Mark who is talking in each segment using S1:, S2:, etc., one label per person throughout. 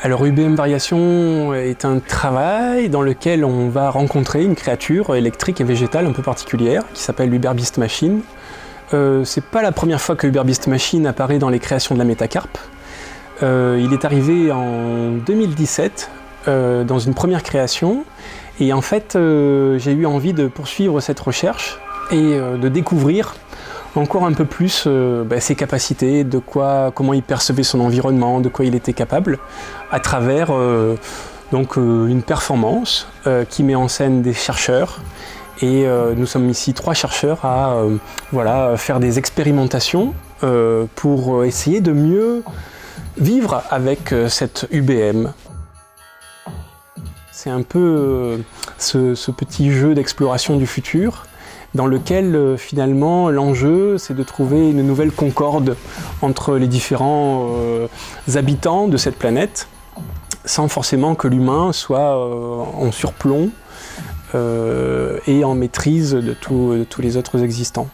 S1: Alors UBM Variation est un travail dans lequel on va rencontrer une créature électrique et végétale un peu particulière qui s'appelle l'Uber Beast Machine. C'est pas la première fois que Uber Beast Machine apparaît dans les créations de la métacarpe. Il est arrivé en 2017 dans une première création et en fait j'ai eu envie de poursuivre cette recherche et de découvrir encore un peu plus ses capacités, comment il percevait son environnement, de quoi il était capable, à travers une performance qui met en scène des chercheurs. Et nous sommes ici 3 chercheurs à faire des expérimentations pour essayer de mieux vivre avec cette UBM. C'est un peu ce petit jeu d'exploration du futur dans lequel finalement l'enjeu c'est de trouver une nouvelle concorde entre les différents habitants de cette planète sans forcément que l'humain soit en surplomb et en maîtrise de tous les autres existants.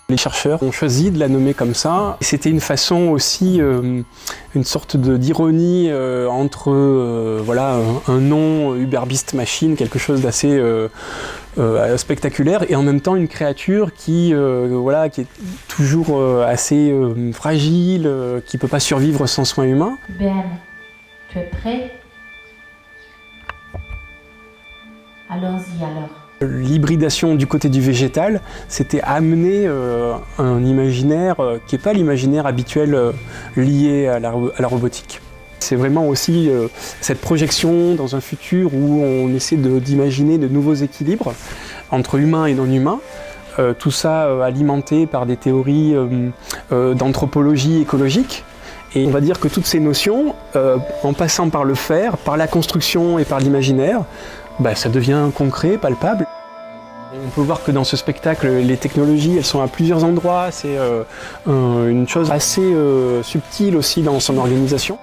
S1: Les chercheurs ont choisi de la nommer comme ça. C'était une façon aussi, une sorte d'ironie entre un nom Uber Beast Machine, quelque chose d'assez spectaculaire, et en même temps une créature qui est toujours assez fragile, qui ne peut pas survivre sans soins humains.
S2: UBM, tu es prêt? Allons-y alors.
S1: L'hybridation du côté du végétal, c'était amener un imaginaire qui n'est pas l'imaginaire habituel lié à la robotique. C'est vraiment aussi cette projection dans un futur où on essaie d'imaginer de nouveaux équilibres entre humains et non humains. Tout ça alimenté par des théories d'anthropologie écologique. Et on va dire que toutes ces notions, en passant par le faire, par la construction et par l'imaginaire, ça devient concret, palpable. On peut voir que dans ce spectacle, les technologies, elles sont à plusieurs endroits. C'est une chose assez subtile aussi dans son organisation.